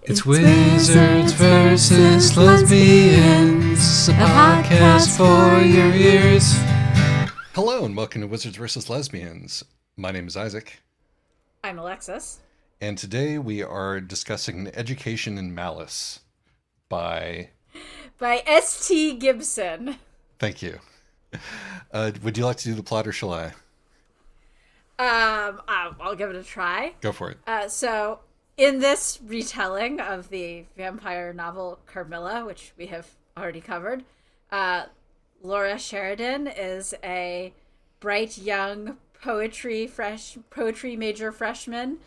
It's Wizards versus Lesbians, a podcast for your ears. Hello and welcome to Wizards versus Lesbians. My name is Isaac. I'm Alexis. And today we are discussing Education in Malice by S.T. Gibson. Thank you. Would you like to do the plot or shall I? I'll give it a try. Go for it. So, in this retelling of the vampire novel Carmilla, which we have already covered, Laura Sheridan is a bright young poetry major freshman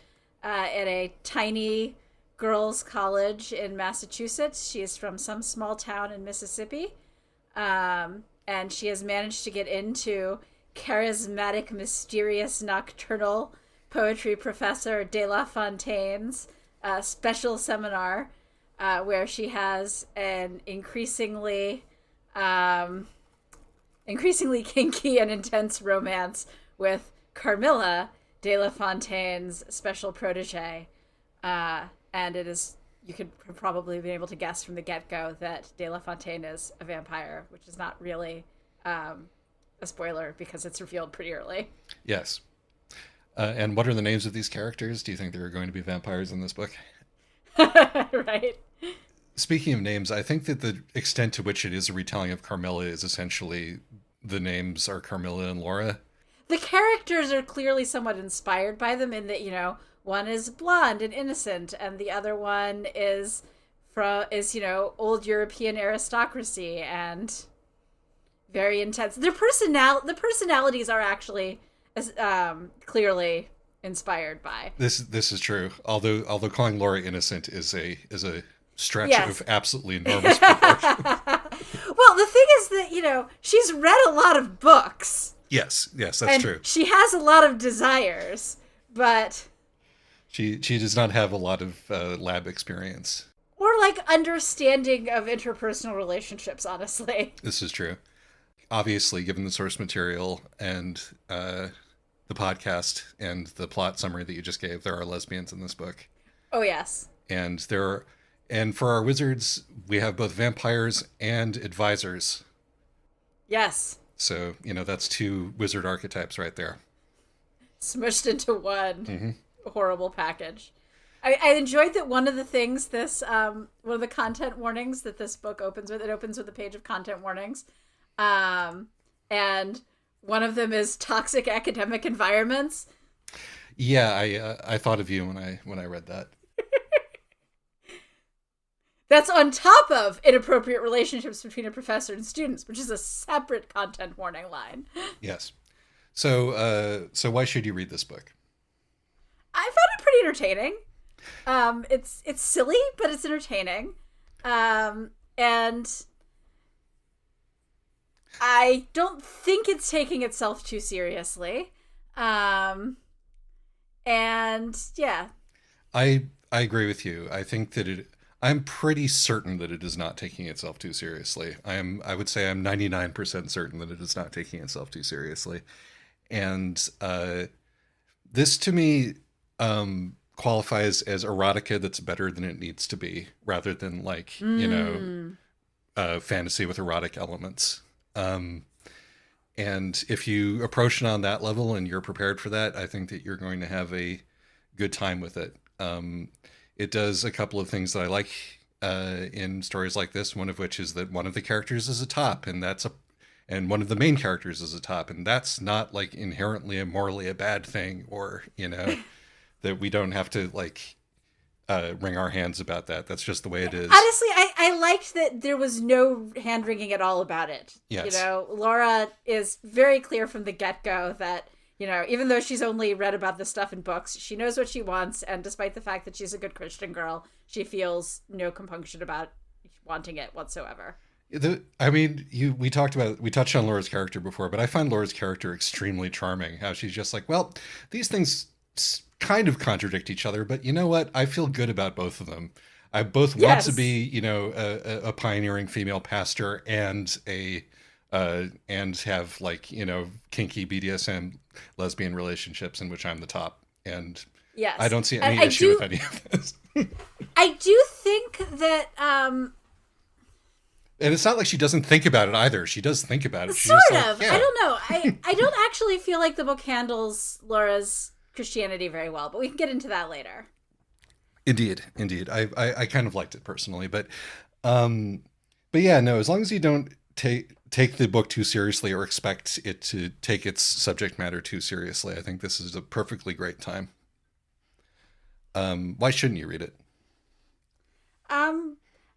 at a tiny girls' college in Massachusetts. She is from some small town in Mississippi, and she has managed to get into charismatic, mysterious, nocturnal poetry professor De La Fontaine's special seminar, where she has an increasingly kinky and intense romance with Carmilla, De La Fontaine's special protege. And it is, you could probably be able to guess from the get-go that De La Fontaine is a vampire, which is not really a spoiler because it's revealed pretty early. Yes. And what are the names of these characters? Do you think there are going to be vampires in this book? Right. Speaking of names, I think that the extent to which it is a retelling of Carmilla is essentially the names are Carmilla and Laura. The characters are clearly somewhat inspired by them in that, one is blonde and innocent, and the other one is old European aristocracy and very intense. The personalities are actually clearly inspied by. This is true. Although calling Laura innocent is a stretch of absolutely enormous proportion. Well, the thing is that she's read a lot of books. Yes, that's and true. She has a lot of desires, but she does not have a lot of lab experience or understanding of interpersonal relationships. Honestly, this is true. Obviously, given the source material and the podcast and the plot summary that you just gave, there are lesbians in this book. Oh yes, and for our wizards, we have both vampires and advisors. Yes. So that's two wizard archetypes right there, smushed into one horrible package. I enjoyed that one of the things one of the content warnings that this book opens with. It opens with a page of content warnings. And one of them is toxic academic environments. Yeah, I thought of you when I read that. That's on top of inappropriate relationships between a professor and students, which is a separate content warning line. Yes. So why should you read this book? I found it pretty entertaining. It's silly, but it's entertaining. And I don't think it's taking itself too seriously. And yeah. I agree with you. I think that I'm pretty certain that it is not taking itself too seriously. I would say I'm 99% certain that it is not taking itself too seriously. And this to me qualifies as erotica that's better than it needs to be, rather than fantasy with erotic elements. And if you approach it on that level and you're prepared for that, I think that you're going to have a good time with it. It does a couple of things that I like in stories like this, one of which is that one of the characters is a top, and one of the main characters is a top, and that's not inherently and morally a bad thing, or that we don't have to wring our hands about that. That's just the way it is. Honestly, I liked that there was no hand wringing at all about it. Yes. Laura is very clear from the get-go that, even though she's only read about this stuff in books, she knows what she wants, and despite the fact that she's a good Christian girl, she feels no compunction about wanting it whatsoever. We touched on Laura's character before, but I find Laura's character extremely charming. How she's just well, these things kind of contradict each other, but you know what? I feel good about both of them. I both want to be, a pioneering female pastor and have kinky BDSM lesbian relationships in which I'm the top. And yes, I don't see any issue with any of this. I do think that And it's not like she doesn't think about it either. She does think about it. She's sort just of. like, yeah. I don't know. I don't actually feel like the book handles Laura's Christianity very well, but we can get into that later. Indeed. I kind of liked it personally, but yeah, no. As long as you don't take the book too seriously or expect it to take its subject matter too seriously, I think this is a perfectly great time. Why shouldn't you read it?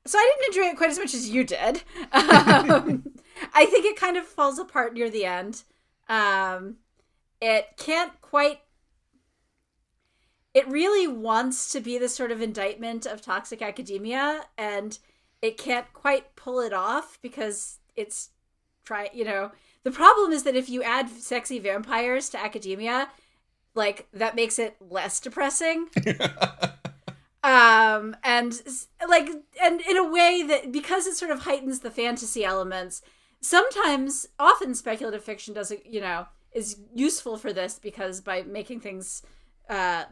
So I didn't enjoy it quite as much as you did. I think it kind of falls apart near the end. It can't quite. It really wants to be this sort of indictment of toxic academia, and it can't quite pull it off because it's the problem is that if you add sexy vampires to academia, like, that makes it less depressing. And in a way that, because it sort of heightens the fantasy elements, often speculative fiction is useful for this, because by making things making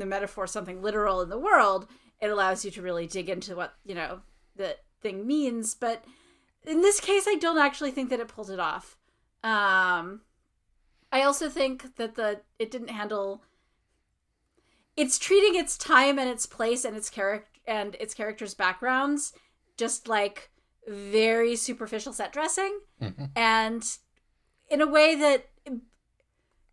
the metaphor something literal in the world, it allows you to really dig into what, the thing means. But in this case, I don't actually think that it pulled it off. I also think that it didn't handle. It's treating its time and its place and its characters' backgrounds just like very superficial set dressing, and in a way that.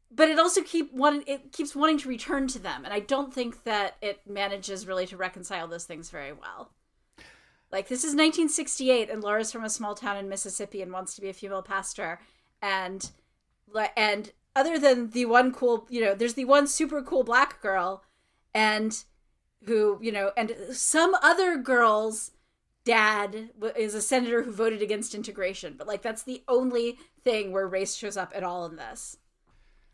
But it also keeps wanting to return to them, and I don't think that it manages really to reconcile those things very well. Like, this is 1968, and Laura's from a small town in Mississippi and wants to be a female pastor, and other than the one cool, there's the one super cool black girl, and some other girl's dad is a senator who voted against integration, but like, that's the only thing where race shows up at all in this.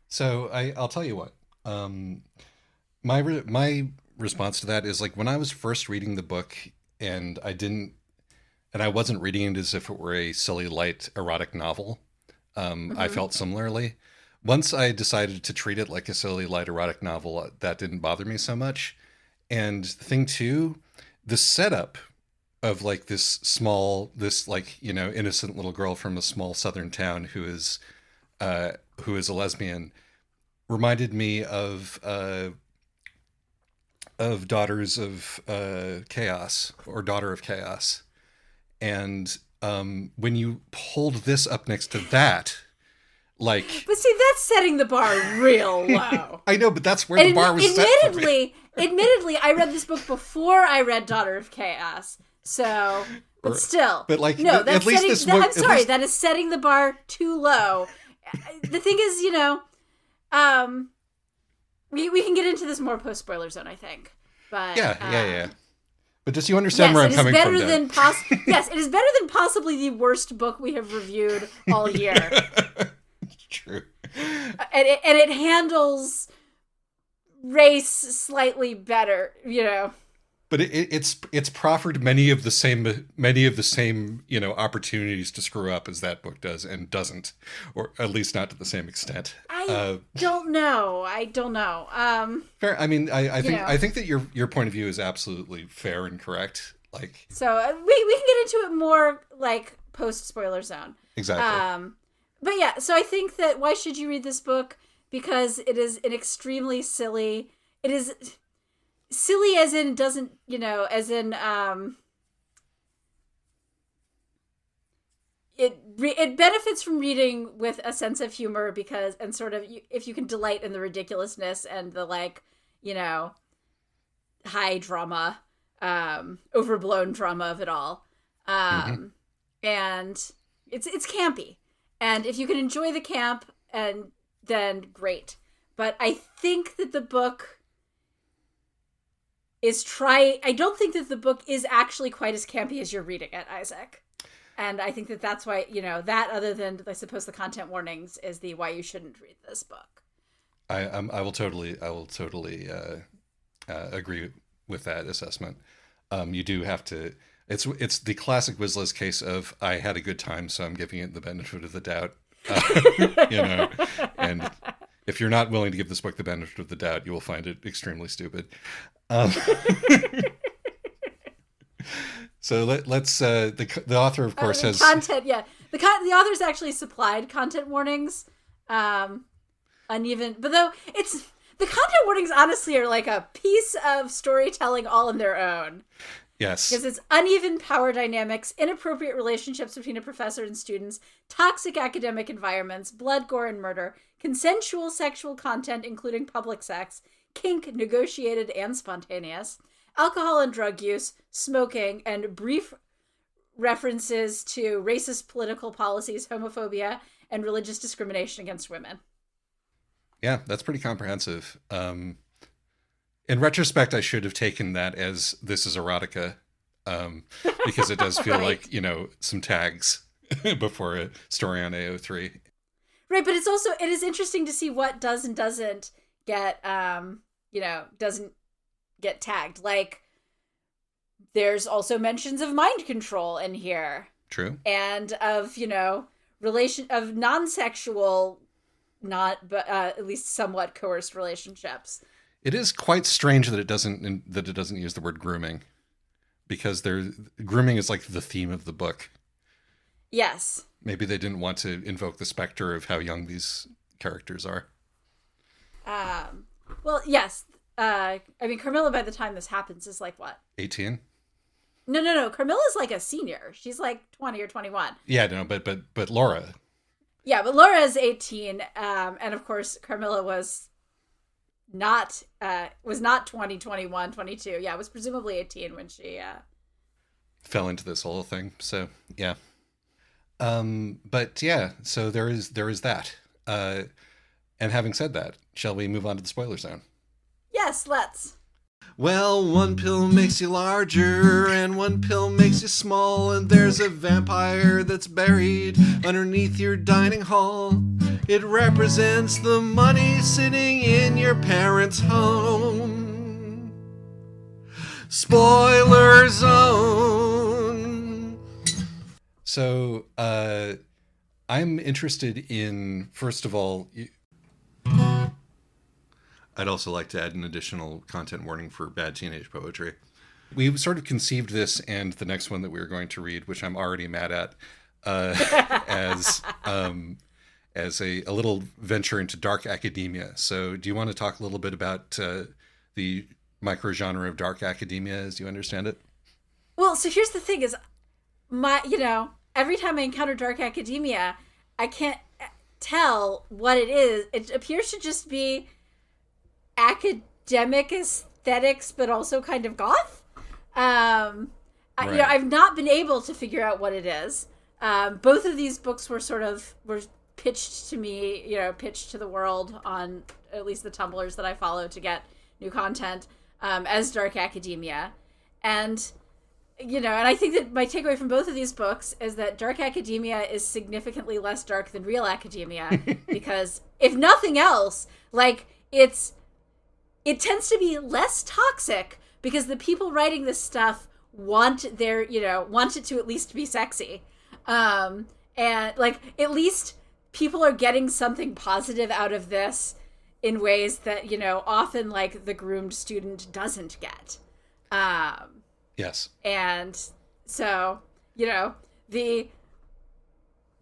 So I'll tell you what. My response to that is, like, when I was first reading the book, and I wasn't reading it as if it were a silly, light, erotic novel. I felt similarly. Once I decided to treat it like a silly, light, erotic novel, that didn't bother me so much. And thing two, the setup of like this innocent little girl from a small southern town who is a lesbian reminded me of Daughters of Chaos, or Daughter of Chaos. And when you pulled this up next to that, like... But see, that's setting the bar real low. I know, but that's where the bar was set for me. Admittedly, I read this book before I read Daughter of Chaos. So, but still. But like, no, that's at least setting, this that, I'm sorry, that is setting the bar too low. The thing is, we can get into this more post-spoiler zone, I think. But yeah. But just, you understand where I'm coming from. Yes, it is better than possibly the worst book we have reviewed all year. True. And it handles race slightly better, But it's proffered many of the same opportunities to screw up as that book does, and doesn't, or at least not to the same extent. I don't know. Fair. I mean, I think that your point of view is absolutely fair and correct. Like, so we can get into it more like post spoiler zone. Exactly. But yeah, so I think that why should you read this book? Because it is an extremely silly. It is silly as in doesn't, it benefits from reading with a sense of humor, because, and sort of, if you can delight in the ridiculousness and the, like, high drama, overblown drama of it all. And it's campy. And if you can enjoy the camp, and then great. But I think that the book I don't think that the book is actually quite as campy as you're reading it, Isaac. And I think that that's why, that, other than, I suppose, the content warnings, is the why you shouldn't read this book. I will totally agree with that assessment. You do have to. It's the classic Wizla's case of, I had a good time, so I'm giving it the benefit of the doubt. And If you're not willing to give this book the benefit of the doubt, you will find it extremely stupid. Um, so let's the author, of course, has content. Yeah, the author's actually supplied content warnings, uneven, but though it's the content warnings honestly are like a piece of storytelling all on their own. Yes. Because it's uneven power dynamics, inappropriate relationships between a professor and students, toxic academic environments, blood, gore, and murder, consensual sexual content, including public sex, kink, negotiated and spontaneous, alcohol and drug use, smoking, and brief references to racist political policies, homophobia, and religious discrimination against women. Yeah, that's pretty comprehensive. In retrospect, I should have taken that as this is erotica, because it does feel right. like, some tags before a story on AO3. Right, but it is interesting to see what does and doesn't get, doesn't get tagged. Like, there's also mentions of mind control in here. True. And of, of non-sexual, but at least somewhat coerced relationships. It is quite strange that it doesn't use the word grooming, because grooming is like the theme of the book. Yes. Maybe they didn't want to invoke the specter of how young these characters are. Well, yes. Carmilla, by the time this happens, is like what? 18? No. Carmilla's like a senior. She's like 20 or 21. Yeah, no, but Laura. Yeah, but Laura is 18, and of course Carmilla was not 20, 21, 22. Yeah, was presumably 18 when she fell into this whole thing. So yeah. But yeah, so there is that. And having said that, shall we move on to the spoiler zone? Yes, let's. Well, one pill makes you larger, and one pill makes you small, and there's a vampire that's buried underneath your dining hall. It represents the money sitting in your parents' home. Spoiler zone! So, I'm interested in, first of all, I'd also like to add an additional content warning for bad teenage poetry. We sort of conceived this and the next one that we were going to read, which I'm already mad at, as a little venture into dark academia. So do you want to talk a little bit about the microgenre of dark academia as you understand it? Well, so here's the thing is, every time I encounter dark academia, I can't tell what it is. It appears to just be academic aesthetics, but also kind of goth. Right. I've not been able to figure out what it is. Both of these books were pitched to me, pitched to the world on at least the Tumblrs that I follow to get new content, as dark academia. And I think that my takeaway from both of these books is that dark academia is significantly less dark than real academia, because if nothing else, like it tends to be less toxic because the people writing this stuff want it to at least be sexy. And like, at least people are getting something positive out of this in ways that, often like the groomed student doesn't get. Yes. And so, the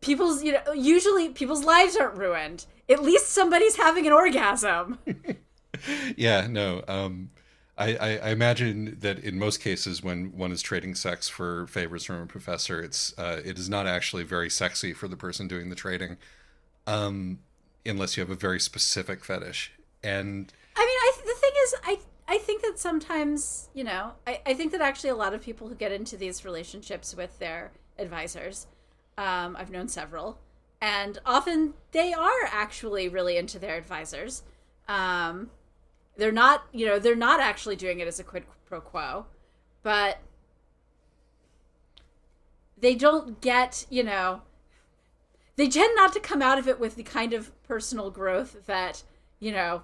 people's, usually people's lives aren't ruined. At least somebody's having an orgasm. Yeah, no. I imagine that in most cases when one is trading sex for favors from a professor, it is not actually very sexy for the person doing the trading, unless you have a very specific fetish. And the thing is, I think that sometimes, I think that actually a lot of people who get into these relationships with their advisors, I've known several, and often they are actually really into their advisors. They're not actually doing it as a quid pro quo, but they don't get, they tend not to come out of it with the kind of personal growth that,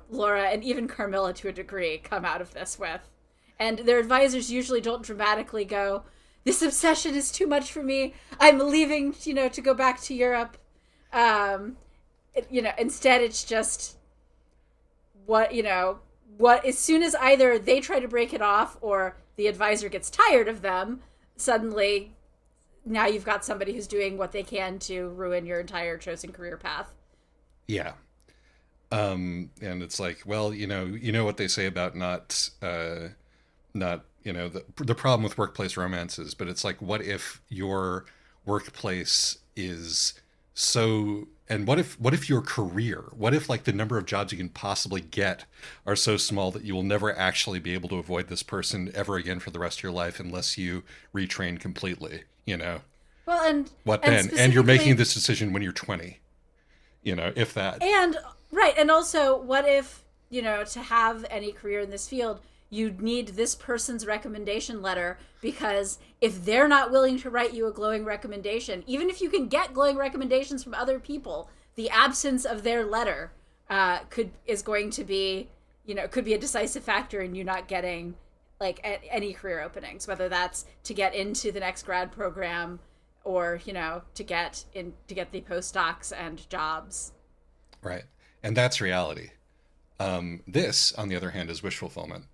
Laura and even Carmilla to a degree come out of this with. And their advisors usually don't dramatically go, this obsession is too much for me, I'm leaving, to go back to Europe. Instead it's just, what, as soon as either they try to break it off or the advisor gets tired of them, suddenly now you've got somebody who's doing what they can to ruin your entire chosen career path. Yeah. And it's like, well, what they say about not, the problem with workplace romances, but it's like, what if your workplace is so, and what if your career, what if like the number of jobs you can possibly get are so small that you will never actually be able to avoid this person ever again for the rest of your life unless you retrain completely, Well, and what then? And you're making this decision when you're 20, if that. And right, and also, what if, to have any career in this field, you need this person's recommendation letter, because if they're not willing to write you a glowing recommendation, even if you can get glowing recommendations from other people, the absence of their letter could be a decisive factor in you not getting like any career openings, whether that's to get into the next grad program or to get the postdocs and jobs. Right, and that's reality. This, on the other hand, is wish fulfillment.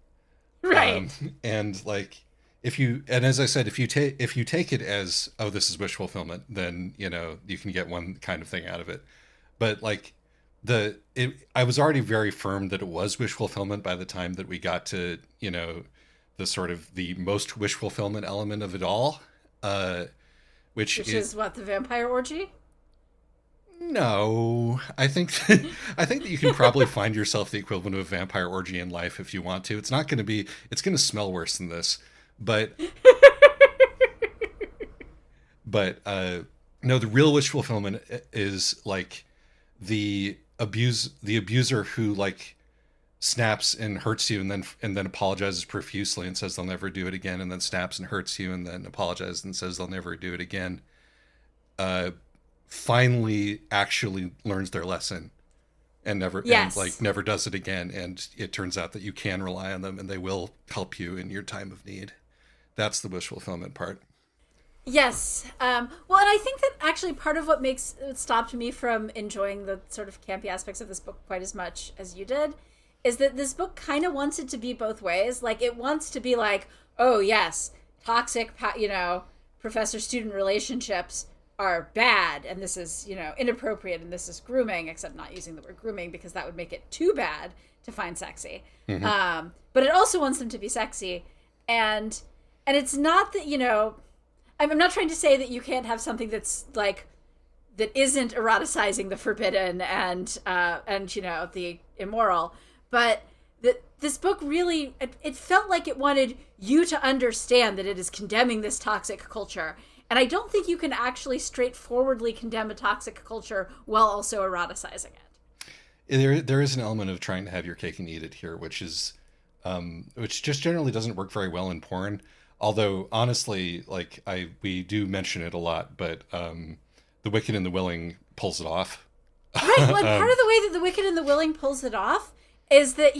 Right. And like, as I said, if you take it as, oh, this is wish fulfillment, then, you can get one kind of thing out of it. But like I was already very firm that it was wish fulfillment by the time that we got to, the sort of the most wish fulfillment element of it all, which is what, the vampire orgy? No, I think that you can probably find yourself the equivalent of a vampire orgy in life if you want to. It's not going to be. It's going to smell worse than this, but no. The real wish fulfillment is like the abuser who like snaps and hurts you and then apologizes profusely and says they'll never do it again, and then snaps and hurts you and then apologizes and says they'll never do it again. Finally actually learns their lesson and never does it again, and it turns out that you can rely on them and they will help you in your time of need. That's the wish fulfillment part. Yes. Well, and I think that actually part of what stopped me from enjoying the sort of campy aspects of this book quite as much as you did is that this book kind of wants it to be both ways. Like, it wants to be like, oh yes, toxic professor-student relationships are bad, and this is, inappropriate, and this is grooming, except not using the word grooming because that would make it too bad to find sexy. Mm-hmm. But it also wants them to be sexy, and it's not that, I'm not trying to say that you can't have something that's like, that isn't eroticizing the forbidden and the immoral, but this book really, it felt like it wanted you to understand that it is condemning this toxic culture. And I don't think you can actually straightforwardly condemn a toxic culture while also eroticizing it. There is an element of trying to have your cake and eat it here, which just generally doesn't work very well in porn. Although honestly, like we do mention it a lot, but The Wicked and the Willing pulls it off. Right. Well, part of the way that The Wicked and the Willing pulls it off is that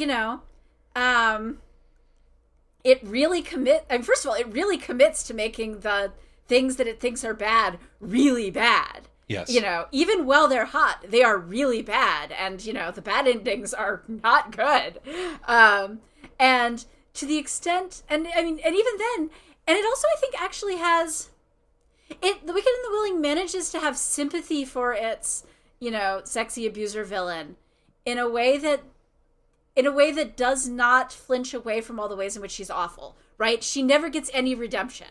it really first of all, it really commits to making the things that it thinks are bad really bad. Yes. Even while they're hot, they are really bad. And, the bad endings are not good. And to the extent, and even then, and it also, I think, actually has, The Wicked and the Willing manages to have sympathy for its, sexy abuser villain in a way that does not flinch away from all the ways in which she's awful, right? She never gets any redemption.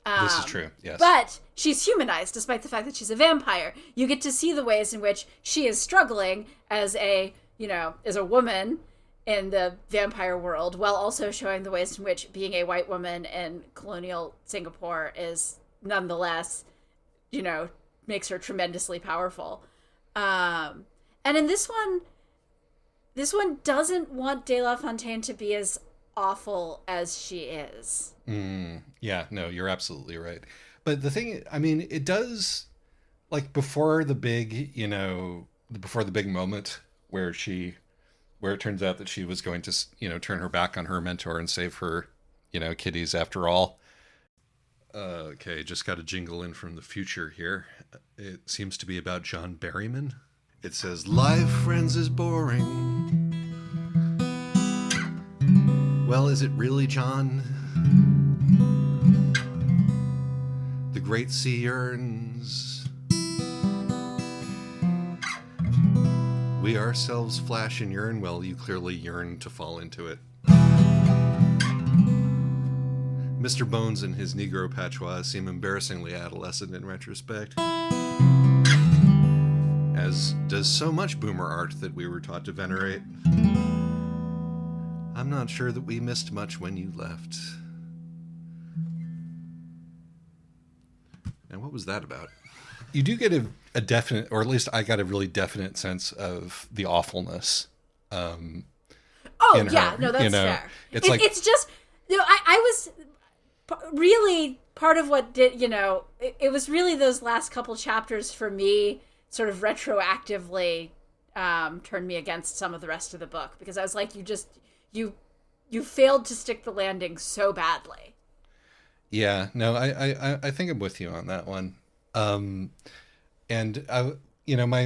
This is true, yes. But she's humanized, despite the fact that she's a vampire. You get to see the ways in which she is struggling as a woman in the vampire world, while also showing the ways in which being a white woman in colonial Singapore is nonetheless, makes her tremendously powerful. And in this one doesn't want De La Fontaine to be as awful as she is. Yeah, no, you're absolutely right. But the thing, it does, like, before the big moment where it turns out that she was going to, turn her back on her mentor and save her, kitties after all. Okay, just got a jingle in from the future here. It seems to be about John Berryman. It says, "Life, friends, is boring. Well, is it really, John? The great sea yearns. We ourselves flash and yearn. Well, you clearly yearn to fall into it. Mr. Bones and his Negro patois seem embarrassingly adolescent in retrospect. As does so much boomer art that we were taught to venerate. I'm not sure that we missed much when you left. And what was that about? You do get a definite, or at least I got a really definite sense of the awfulness. Oh, yeah. No, that's fair. It's just, I was really part of what did, it was really those last couple chapters for me sort of retroactively turned me against some of the rest of the book, because I was like, you failed to stick the landing so badly. Yeah, no, I think I'm with you on that one. And I,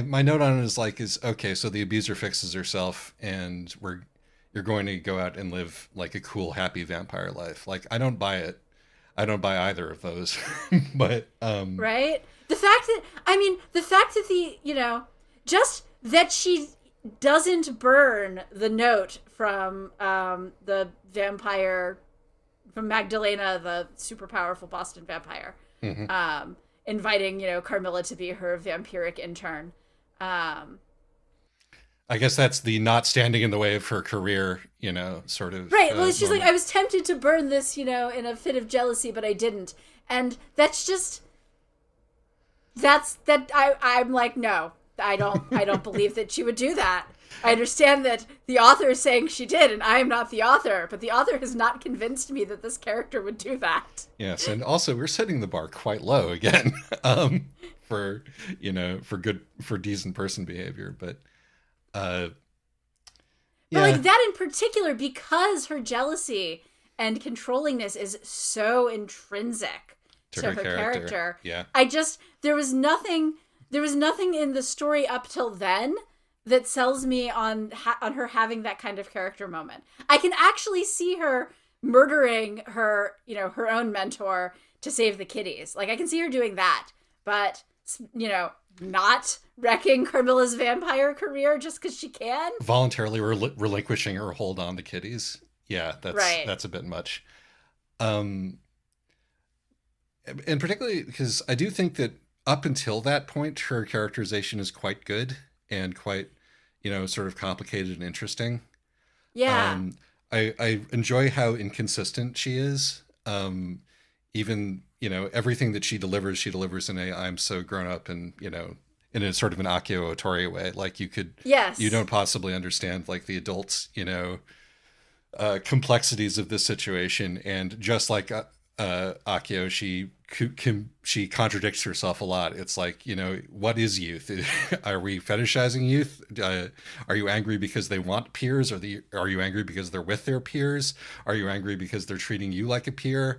my note on it is okay, so the abuser fixes herself, and you're going to go out and live like a cool, happy vampire life. Like, I don't buy it. I don't buy either of those. But right, the fact that just that she doesn't burn the note from the vampire, from Magdalena, the super powerful Boston vampire, inviting, Carmilla to be her vampiric intern. I guess that's the not standing in the way of her career, sort of. Right. Well, she's like, I was tempted to burn this, in a fit of jealousy, but I didn't. And that's just, I'm like, no, I don't believe that she would do that. I understand that the author is saying she did, and I am not the author, but the author has not convinced me that this character would do that. Yes, and also we're setting the bar quite low again, for decent person behavior, but yeah. But like that in particular, because her jealousy and controllingness is so intrinsic to her character. Yeah. There was nothing in the story up till then that sells me on her having that kind of character moment. I can actually see her murdering her, her own mentor to save the kiddies. Like, I can see her doing that, but, not wrecking Carmilla's vampire career just because she can. Voluntarily relinquishing her hold on the kiddies. Yeah, that's a bit much. And particularly because I do think that up until that point, her characterization is quite good and quite, sort of complicated and interesting. Yeah. I enjoy how inconsistent she is. Even, everything that she delivers in a I'm so grown up and, in a sort of an Akio Otori way. Like, you don't possibly understand, like, the adults, complexities of this situation. And just like Akio, she contradicts herself a lot. It's like, what is youth? Are we fetishizing youth? Are you angry because they want peers? Are you angry because they're with their peers? Are you angry because they're treating you like a peer?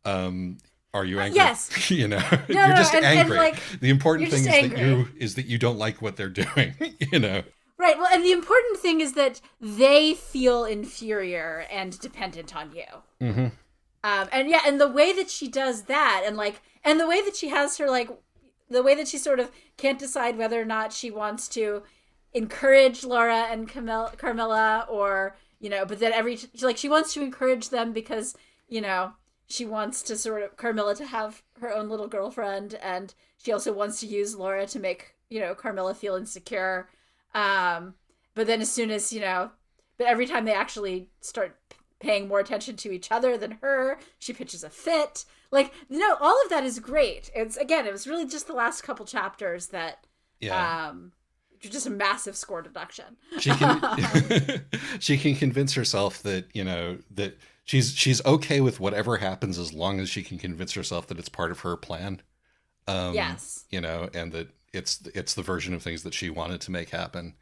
Are you angry? Yes. You're just angry. And, like, the important thing is that you don't like what they're doing. Right. Well, and the important thing is that they feel inferior and dependent on you. Mm-hmm. And the way that she does that, and the way that she has her, like, the way that she sort of can't decide whether or not she wants to encourage Laura and Carmilla, or, but then she wants to encourage them because, she wants to sort of Carmilla to have her own little girlfriend, and she also wants to use Laura to make, Carmilla feel insecure. But then as soon as, but every time they actually start paying more attention to each other than her, she pitches a fit. Like, all of that is great. It was really just the last couple chapters that, just a massive score deduction. She can convince herself that, that she's okay with whatever happens as long as she can convince herself that it's part of her plan. Yes. And that it's the version of things that she wanted to make happen.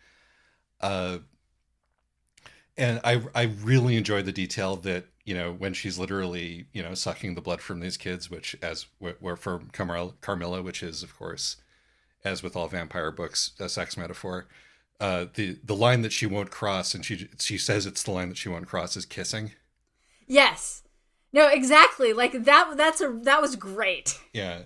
And I really enjoy the detail that, when she's literally, sucking the blood from these kids, which were from Carmilla, which is, of course, as with all vampire books, a sex metaphor. The line that she won't cross, and she says it's the line that she won't cross, is kissing. Yes. No, exactly. Like that was great. Yeah.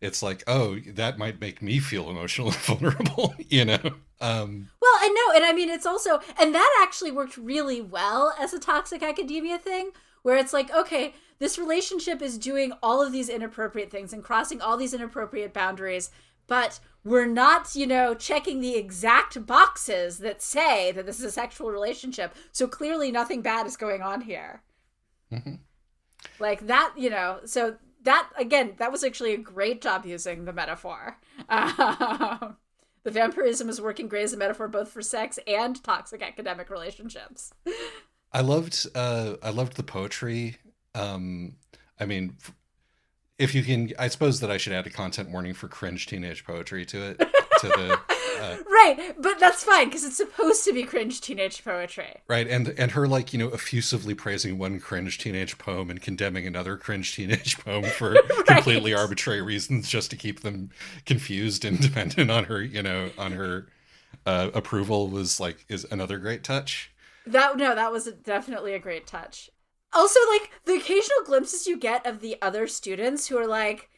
It's like, oh, that might make me feel emotionally vulnerable, you know? Well, and no, and I mean, it's also, and that actually worked really well as a toxic academia thing, where it's like, okay, this relationship is doing all of these inappropriate things and crossing all these inappropriate boundaries, but we're not, checking the exact boxes that say that this is a sexual relationship. So clearly nothing bad is going on here. Mm-hmm. Like that, so that, again, that was actually a great job using the metaphor. The vampirism is working great as a metaphor both for sex and toxic academic relationships. I loved the poetry. I mean, if you can, I suppose that I should add a content warning for cringe teenage poetry to it. To the right, but that's fine because it's supposed to be cringe teenage poetry. Right, and her like effusively praising one cringe teenage poem and condemning another cringe teenage poem for right. completely arbitrary reasons, just to keep them confused and dependent on her on her approval is another great touch. That was definitely a great touch. Also, like, the occasional glimpses you get of the other students who are like,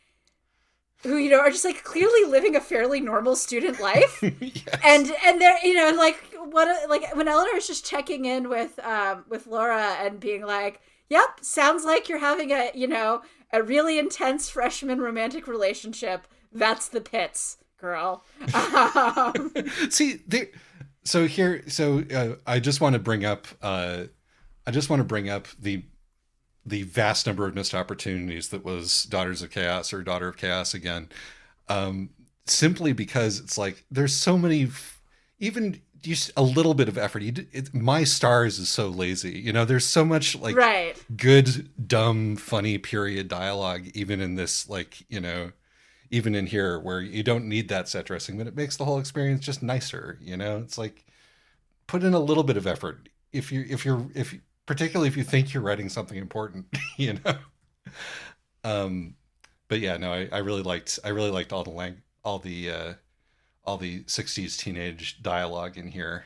who, are just like clearly living a fairly normal student life. Yes. And they're, like when Eleanor is just checking in with Laura and being like, yep, sounds like you're having a really intense freshman romantic relationship. That's the pits, girl. See, I just want to bring up the vast number of missed opportunities that was Daughters of Chaos or Daughter of Chaos again. Simply because it's like, there's so many, even just a little bit of effort. My Stars is so lazy. There's so much like right. good, dumb, funny period dialogue, even in this, even in here where you don't need that set dressing, but it makes the whole experience just nicer. It's like, put in a little bit of effort. Particularly if you think you're writing something important, But yeah, no, I really liked all the 60s teenage dialogue in here.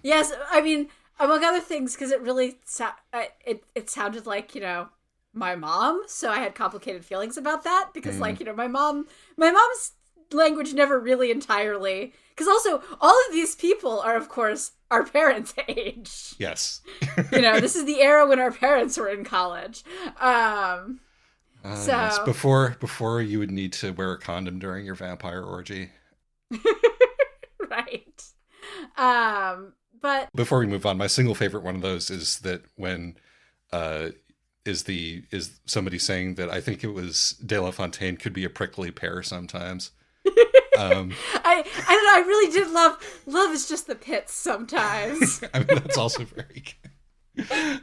Yes, I mean, among other things, because it really it sounded like my mom, so I had complicated feelings about that because my mom's language never really entirely, because also all of these people are of course our parents' age. Yes. This is the era when our parents were in college. Yes, before you would need to wear a condom during your vampire orgy. Right. But before we move on, my single favorite one of those is that when is somebody saying that I think it was De La Fontaine could be a prickly pear sometimes. I really did love is just the pits sometimes. I mean, that's also very good.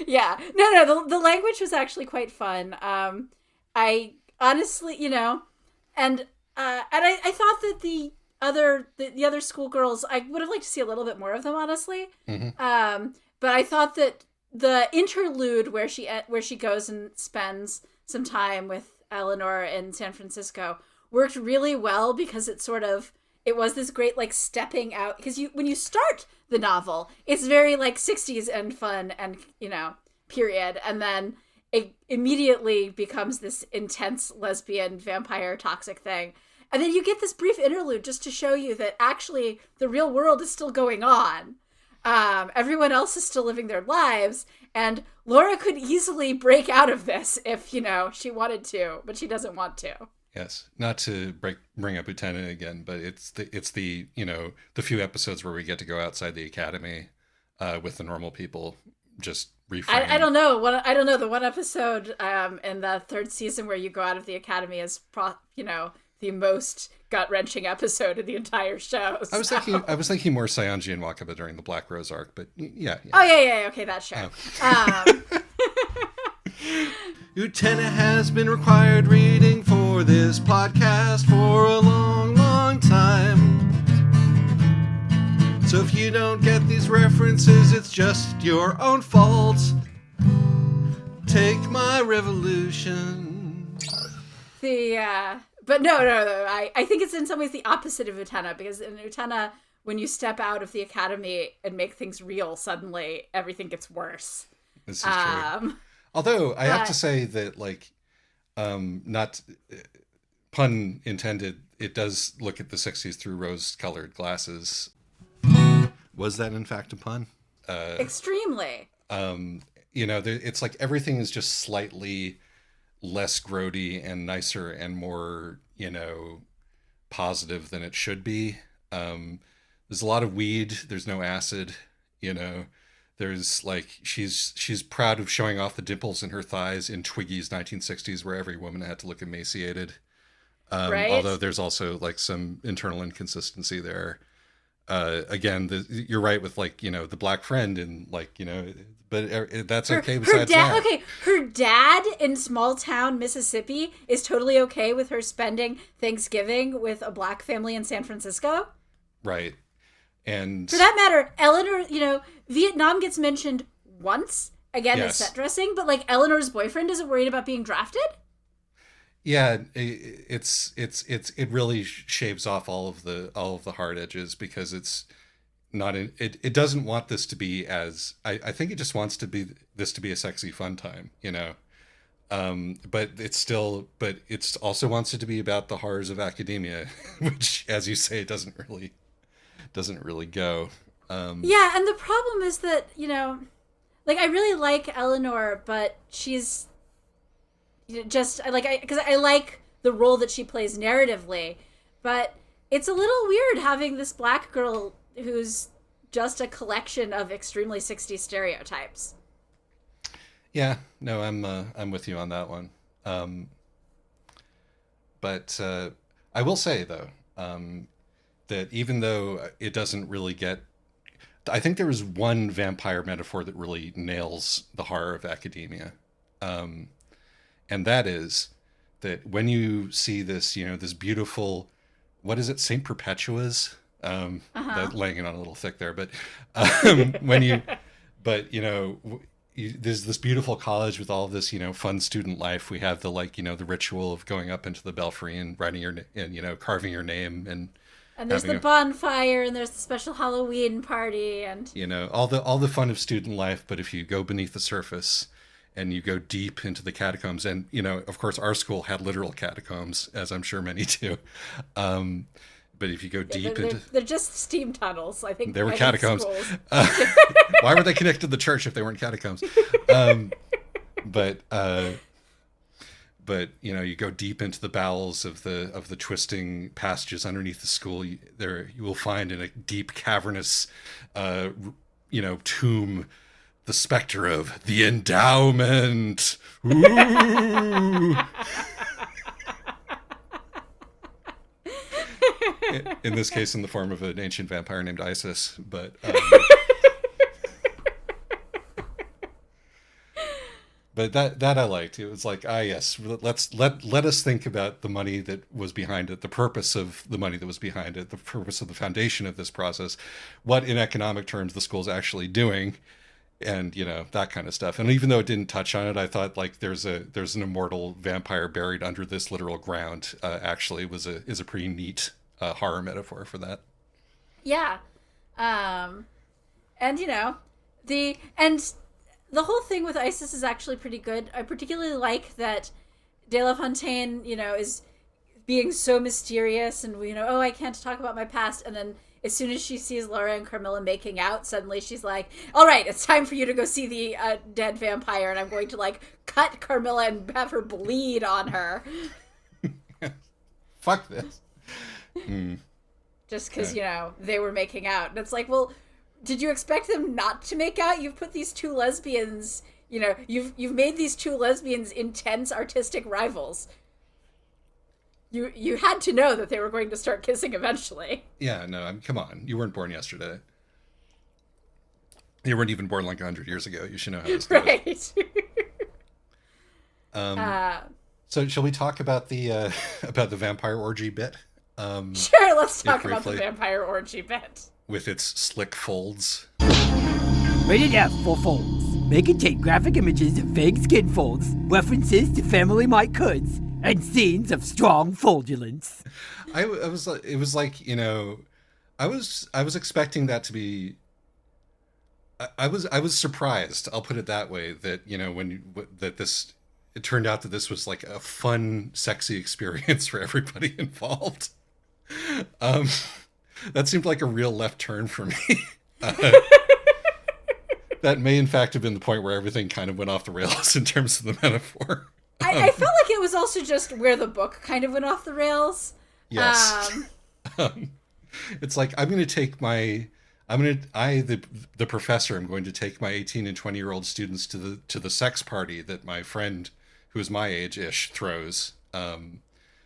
Yeah. No, the language was actually quite fun. I honestly, and I thought that the other schoolgirls, I would have liked to see a little bit more of them, honestly. Mm-hmm. But I thought that the interlude where she goes and spends some time with Eleanor in San Francisco worked really well, because it was this great stepping out, because when you start the novel, it's very 60s and fun and period, and then it immediately becomes this intense lesbian vampire toxic thing, and then you get this brief interlude just to show you that actually the real world is still going on. Everyone else is still living their lives, and Laura could easily break out of this if she wanted to, but she doesn't want to. Yes, not to bring up Lieutenant again, but it's the the few episodes where we get to go outside the academy with the normal people, just reframing. I don't know. I don't know. The one episode in the third season where you go out of the academy is the most gut-wrenching episode of the entire show. So. I was thinking more Saionji and Wakaba during the Black Rose arc, but yeah. Oh yeah. Okay, that's sure. Lieutenant has been required reading for this podcast for a long, long time. So if you don't get these references, it's just your own fault. Take my revolution. But no. I think it's in some ways the opposite of Utena, because in Utena, when you step out of the academy and make things real, suddenly everything gets worse. This is true. Although I have to say that, like, not pun intended, it does look at the 60s through rose-colored glasses. Was that in fact a pun? Extremely. It's like everything is just slightly less grody and nicer and more, positive than it should be. There's a lot of weed. There's no acid. There's like she's proud of showing off the dimples in her thighs in Twiggy's 1960s, where every woman had to look emaciated. Right. Although there's also like some internal inconsistency there. Again, you're right with like the black friend and like but that's okay. Besides that, okay, her dad in small town Mississippi is totally okay with her spending Thanksgiving with a black family in San Francisco. Right. And for that matter, Eleanor, Vietnam gets mentioned once again yes. as set dressing, but like Eleanor's boyfriend isn't worried about being drafted. Yeah, it really shaves off all of the hard edges, because it's not it doesn't want this to be as I think it just wants this to be a sexy fun time, but it's also wants it to be about the horrors of academia, which, as you say, doesn't really go. Yeah, and the problem is that like I really like Eleanor, but she's just because I like the role that she plays narratively, but it's a little weird having this black girl who's just a collection of extremely 60s stereotypes. Yeah, no, I'm with you on that one. But I will say though that even though it doesn't really get, I think there is one vampire metaphor that really nails the horror of academia. And that is that when you see this, this beautiful, what is it, St. Perpetua's? That laying it on a little thick there, but there's this beautiful college with all of this, fun student life. We have the the ritual of going up into the belfry and writing and carving your name, and there's the bonfire, and there's the special Halloween party, and all the fun of student life. But if you go beneath the surface and you go deep into the catacombs, and of course our school had literal catacombs, as I'm sure many do. But if you go deep they're just steam tunnels. I think they were catacombs. Why were they connected to the church if they weren't catacombs? But you go deep into the bowels of the twisting passages underneath the school. You will find in a deep cavernous, tomb, the specter of the endowment. Ooh. In this case, in the form of an ancient vampire named Isis, but that I liked. It was like, yes, let us think about the money that was behind it, the purpose of the money that was behind it, the purpose of the foundation of this process, what in economic terms the school's actually doing, and that kind of stuff. And even though it didn't touch on it, I thought like there's an immortal vampire buried under this literal ground. Actually, is a pretty neat horror metaphor for that. Yeah. And the whole thing with Isis is actually pretty good. I particularly like that De La Fontaine, is being so mysterious and I can't talk about my past, and then as soon as she sees Laura and Carmilla making out, suddenly she's like, all right, it's time for you to go see the dead vampire, and I'm going to cut Carmilla and have her bleed on her. Fuck this. Just because they were making out, and it's like, well, did you expect them not to make out? You've put these two lesbians, you've made these two lesbians intense artistic rivals. You had to know that they were going to start kissing eventually. Yeah, no, come on, you weren't born yesterday. You weren't even born 100 years ago. You should know how this goes. Right. So shall we talk about the vampire orgy bit? Sure, let's talk about the vampire orgy bit. With its slick folds. Rated F for folds. May contain graphic images of vague skin folds, references to family Mike Hoods, and scenes of strong foldulence. I was expecting that to be I was surprised. I'll put it that way. That that this it turned out that this was like a fun, sexy experience for everybody involved. Um, that seemed like a real left turn for me. Uh, that may, in fact, have been the point where everything kind of went off the rails in terms of the metaphor. I felt like it was also just where the book kind of went off the rails. Yes. It's like I'm going to take my the professor, I'm going to take my 18 and 20-year-old students to the sex party that my friend who is my age-ish throws.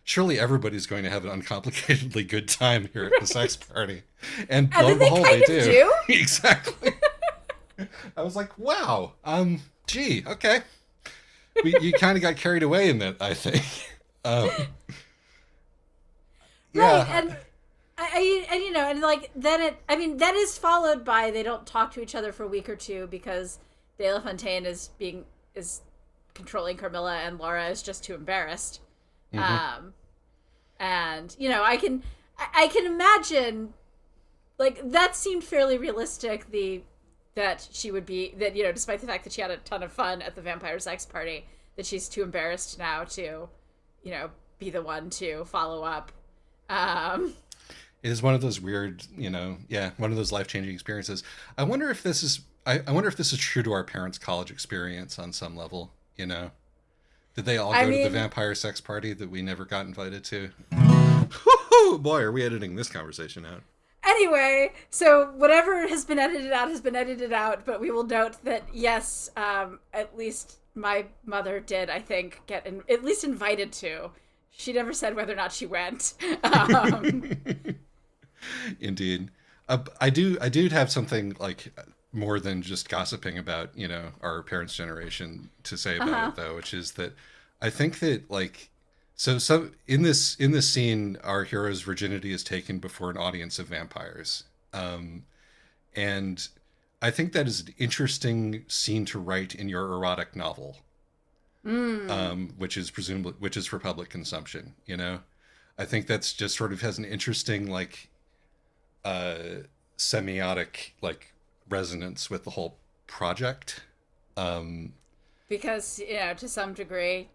Surely everybody's going to have an uncomplicatedly good time here at the sex party. And lo and behold, they do. Exactly. I was like, wow. Gee, okay. You kind of got carried away in that, I think. Yeah. Right, and and like then that is followed by they don't talk to each other for a week or two because De La Fontaine is controlling Carmilla and Laura is just too embarrassed. Mm-hmm. And I can imagine, like, that seemed fairly realistic. That she would be despite the fact that she had a ton of fun at the vampire sex party, that she's too embarrassed now to, be the one to follow up. It is one of those weird, one of those life-changing experiences. I wonder if this is true to our parents' college experience on some level. Did they all go to the vampire sex party that we never got invited to? Boy, are we editing this conversation out. Anyway, so whatever has been edited out, but we will note that, yes, at least my mother did, I think, get at least invited to. She never said whether or not she went. Indeed. I do have something, like, more than just gossiping about, our parents' generation to say about it, though, which is that I think that, like, so in this scene, our hero's virginity is taken before an audience of vampires. And I think that is an interesting scene to write in your erotic novel. Which is for public consumption, I think that's just sort of has an interesting, like, semiotic, like, resonance with the whole project. Because, to some degree,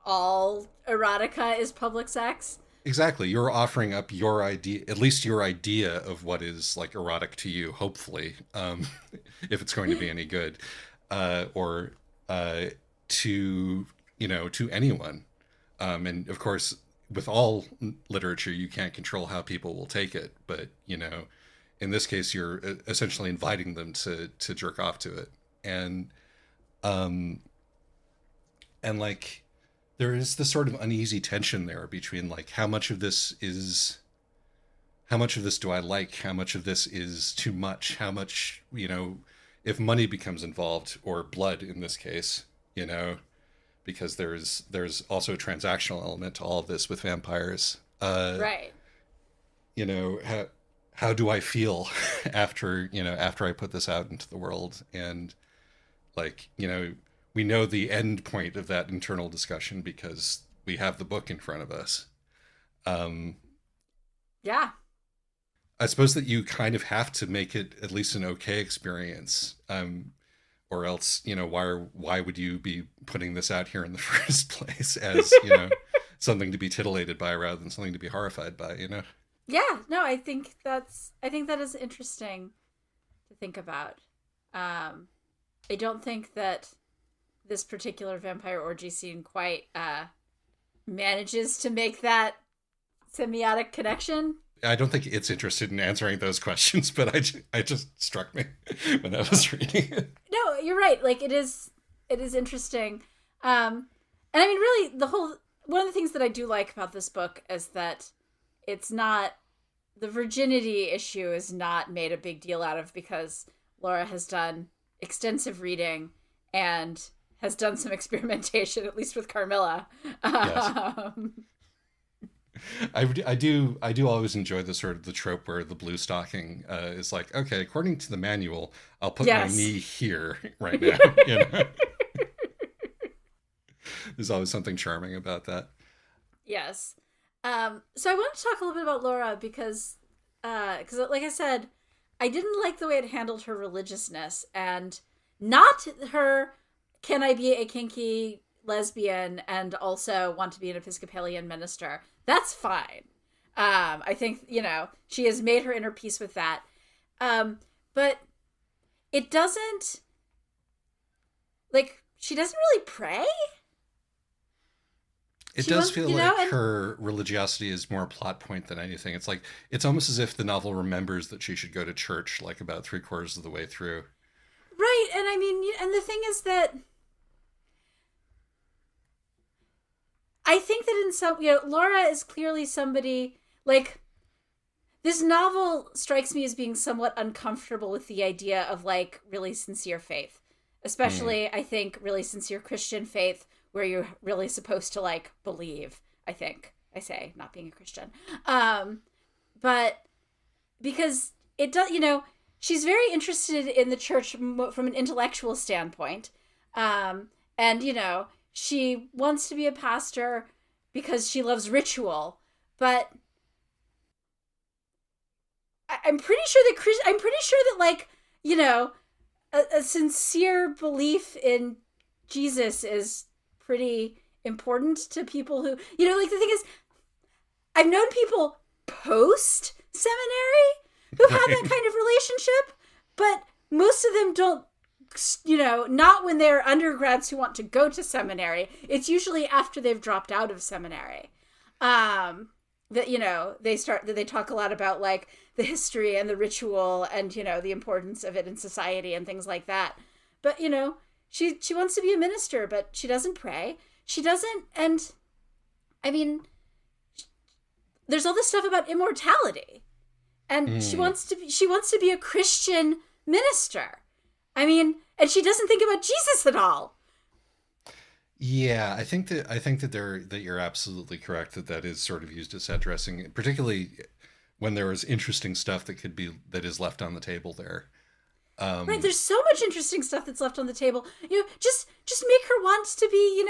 all erotica is public sex. Exactly. You're offering up your idea, at least your idea of what is, like, erotic to you, hopefully, if it's going to be any good, or to anyone. And of course, with all literature, you can't control how people will take it. But, in this case, you're essentially inviting them to jerk off to it. And like, there is this sort of uneasy tension there between, like, how much of this do I like? How much of this is too much? How much, if money becomes involved, or blood in this case, because there's also a transactional element to all of this with vampires. Right. How do I feel after I put this out into the world? And, like, we know the end point of that internal discussion because we have the book in front of us. Yeah. I suppose that you kind of have to make it at least an okay experience. Or else, why would you be putting this out here in the first place as, something to be titillated by rather than something to be horrified by, Yeah, no, I think that is interesting to think about. I don't think that this particular vampire orgy scene quite manages to make that semiotic connection. I don't think it's interested in answering those questions, but I just struck me when I was reading it. No, you're right. Like, it is interesting. And I mean, really, one of the things that I do like about this book is that it's not, the virginity issue is not made a big deal out of because Laura has done extensive reading and has done some experimentation, at least with Carmilla. Yes. I do always enjoy the sort of the trope where the blue stocking is like, okay, according to the manual, I'll put my knee here right now. There's always something charming about that. Yes. So I want to talk a little bit about Laura because like I said, I didn't like the way it handled her religiousness, and not her, can I be a kinky lesbian and also want to be an Episcopalian minister? That's fine. I think, she has made her inner peace with that. But it doesn't, she doesn't really pray. It does feel like her religiosity is more a plot point than anything. It's like, it's almost as if the novel remembers that she should go to church like about 3/4 of the way through. Right. And I mean, and the thing is that I think that in some, Laura is clearly somebody, like, this novel strikes me as being somewhat uncomfortable with the idea of, like, really sincere faith. Especially, I think, really sincere Christian faith, where you're really supposed to, like, believe, I think. I say, not being a Christian. But because it does, she's very interested in the church from an intellectual standpoint. And, she wants to be a pastor because she loves ritual. But I'm pretty sure that, like, a sincere belief in Jesus is pretty important to people who, like, the thing is, I've known people post seminary who've had that kind of relationship, but most of them don't, not when they're undergrads who want to go to seminary. It's usually after they've dropped out of seminary. That, they talk a lot about, like, the history and the ritual and, the importance of it in society and things like that. But, she wants to be a minister, but she doesn't pray. She doesn't, and I mean, there's all this stuff about immortality, and she wants to be a Christian minister. I mean, and she doesn't think about Jesus at all. Yeah, I think that you're absolutely correct that is sort of used as set dressing, particularly when there is interesting stuff that is left on the table there. Right, there's so much interesting stuff that's left on the table. Just make her want to be,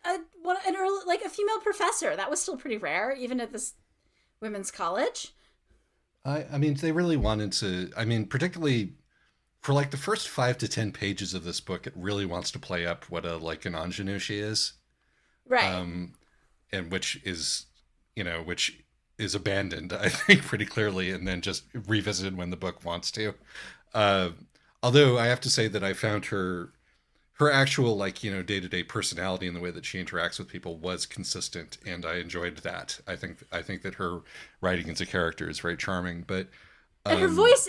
a female professor. That was still pretty rare, even at this women's college. I mean, they really wanted to. I mean, particularly for like the first 5 to 10 pages of this book, it really wants to play up what an ingenue she is, right? And which is abandoned, I think, pretty clearly, and then just revisited when the book wants to. Although I have to say that I found her actual, like, day-to-day personality and the way that she interacts with people was consistent, and I enjoyed that. I think that her writing as a character is very charming, but and her voice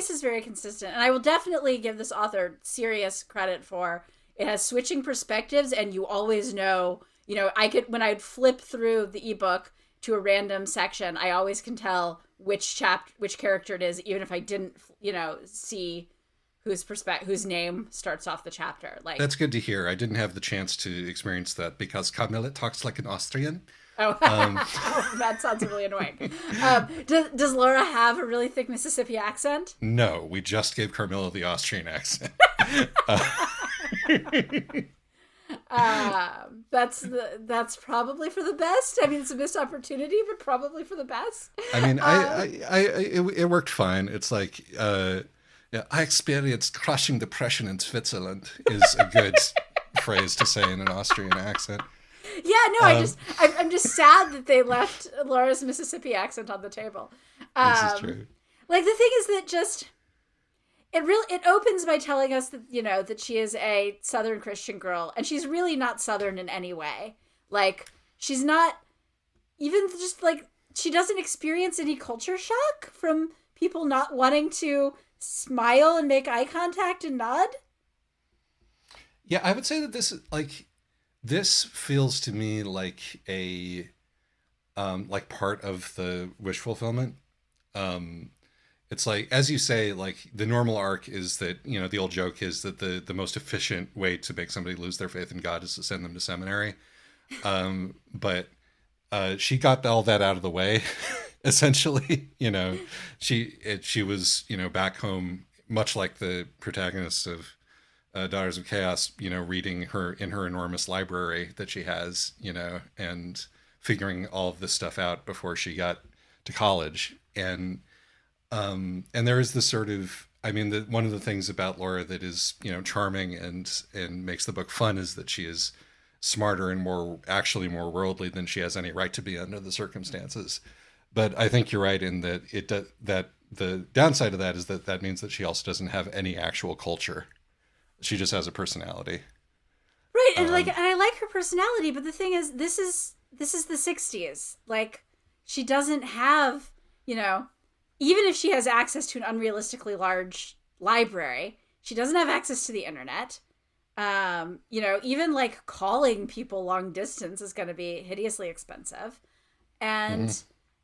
is very consistent. And I will definitely give this author serious credit for it has switching perspectives, and you always know, when I'd flip through the ebook to a random section, I always can tell which character it is, even if I didn't, see whose name starts off the chapter. Like, that's good to hear. I didn't have the chance to experience that because Camilla talks like an Austrian. Oh, that sounds really annoying. Does Laura have a really thick Mississippi accent? No, we just gave Carmilla the Austrian accent. That's probably for the best. I mean, it's a missed opportunity, but probably for the best. I mean, it worked fine. It's like, I experienced crushing depression in Switzerland is a good phrase to say in an Austrian accent. Yeah, no, I'm just sad that they left Laura's Mississippi accent on the table. This is true. Like, the thing is that it opens by telling us that, that she is a Southern Christian girl, and she's really not Southern in any way. Like, she's not even just, like, she doesn't experience any culture shock from people not wanting to smile and make eye contact and nod. Yeah, I would say that this feels to me like a part of the wish fulfillment. It's like, as you say, like, the normal arc is that, the old joke is that the most efficient way to make somebody lose their faith in God is to send them to seminary. But she got all that out of the way, essentially. She was, back home, much like the protagonists of Daughters of Chaos, reading in her enormous library that she has, and figuring all of this stuff out before she got to college. And And there is this sort of, I mean, one of the things about Laura that is, charming and makes the book fun is that she is smarter and actually more worldly than she has any right to be under the circumstances. But I think you're right in that that the downside of that is that means that she also doesn't have any actual culture. She just has a personality. Right, and and I like her personality, but the thing is, this is the 60s. Like, she doesn't have, even if she has access to an unrealistically large library, she doesn't have access to the internet. Even like calling people long distance is going to be hideously expensive. And,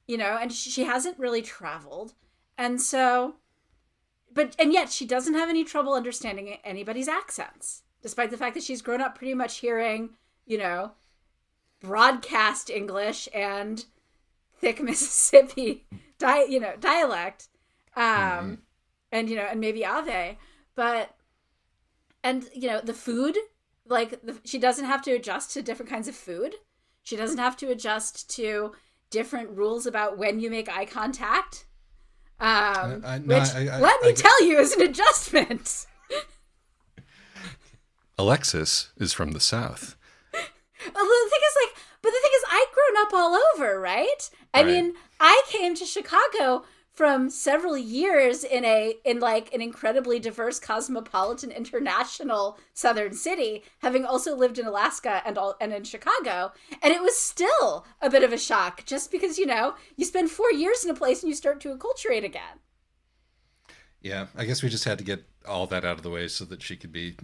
and she hasn't really traveled. And so, and yet she doesn't have any trouble understanding anybody's accents, despite the fact that she's grown up pretty much hearing, broadcast English and thick Mississippi dialect, and maybe Ave, and the food, she doesn't have to adjust to different kinds of food. She doesn't have to adjust to different rules about when you make eye contact, let me tell you is an adjustment. Alexis is from the South. Well, the thing is, I've grown up all over, right? I mean, I came to Chicago from several years in an incredibly diverse, cosmopolitan, international southern city, having also lived in Alaska and in Chicago, and it was still a bit of a shock, just because you spend 4 years in a place and you start to acculturate again. Yeah, I guess we just had to get all that out of the way so that she could be,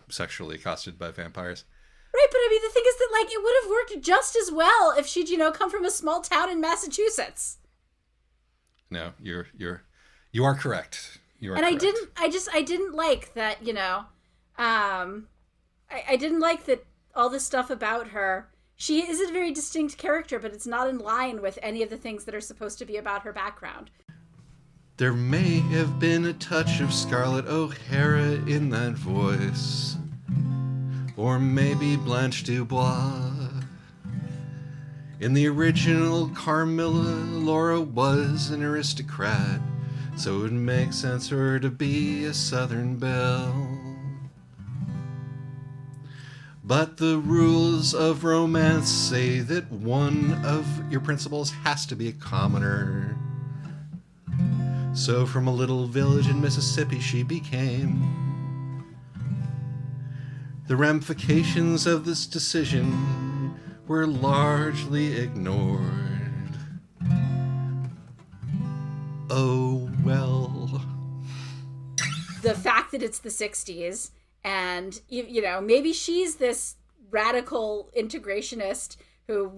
sexually accosted by vampires. Right, but I mean, the thing is that, it would have worked just as well if she'd, come from a small town in Massachusetts. No, you are correct. You are and correct. I didn't like that, I didn't like that all this stuff about her. She is a very distinct character, but it's not in line with any of the things that are supposed to be about her background. There may have been a touch of Scarlett O'Hara in that voice. Or maybe Blanche Dubois. In the original Carmilla, Laura was an aristocrat, so it would make sense for her to be a Southern belle. But the rules of romance say that one of your principals has to be a commoner. So from a little village in Mississippi she became. The ramifications of this decision were largely ignored. Oh, well. The fact that it's the 60s and, maybe she's this radical integrationist who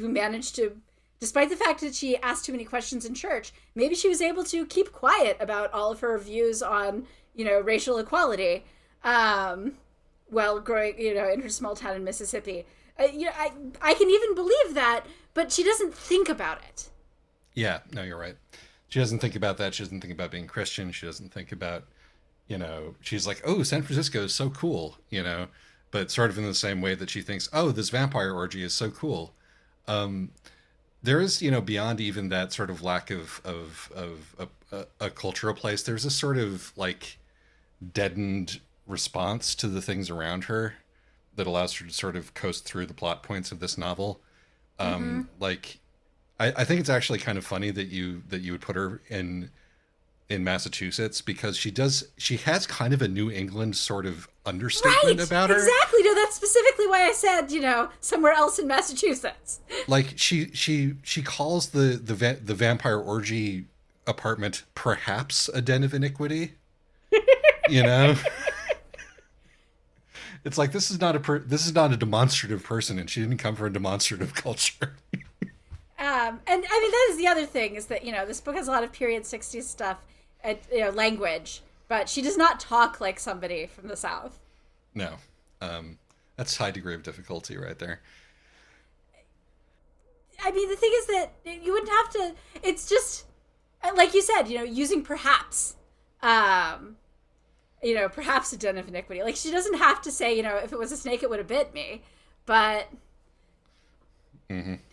managed to, despite the fact that she asked too many questions in church, maybe she was able to keep quiet about all of her views on, racial equality. While growing, in her small town in Mississippi. I can even believe that, but she doesn't think about it. Yeah, no, you're right. She doesn't think about that. She doesn't think about being Christian. She doesn't think about, she's like, oh, San Francisco is so cool, but sort of in the same way that she thinks, oh, this vampire orgy is so cool. There is, beyond even that sort of lack of a cultural place, there's a sort of deadened response to the things around her that allows her to sort of coast through the plot points of this novel. I think it's actually kind of funny that you would put her in Massachusetts, because she has kind of a New England sort of understatement about her. Exactly. No, that's specifically why I said, somewhere else in Massachusetts. She calls the vampire orgy apartment perhaps a den of iniquity. It's like, this is not a demonstrative person, and she didn't come from a demonstrative culture. And I mean, that is the other thing, is that, this book has a lot of period 60s stuff, language, but she does not talk like somebody from the South. No. That's a high degree of difficulty right there. I mean, the thing is that you wouldn't have to, it's just, like you said, using perhaps, perhaps a den of iniquity. Like, she doesn't have to say, if it was a snake, it would have bit me. But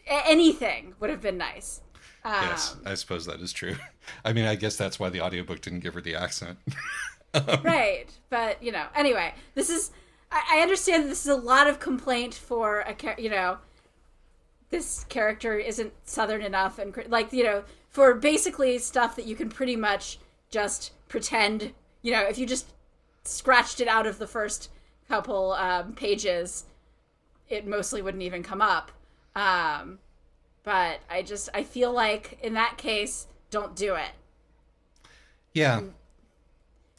anything would have been nice. Yes, I suppose that is true. I mean, I guess that's why the audiobook didn't give her the accent. Right. But, anyway, this is, I understand this is a lot of complaint for this character isn't Southern enough, and for basically stuff that you can pretty much just pretend, if you just scratched it out of the first couple pages, it mostly wouldn't even come up. But I feel like in that case, don't do it. Yeah.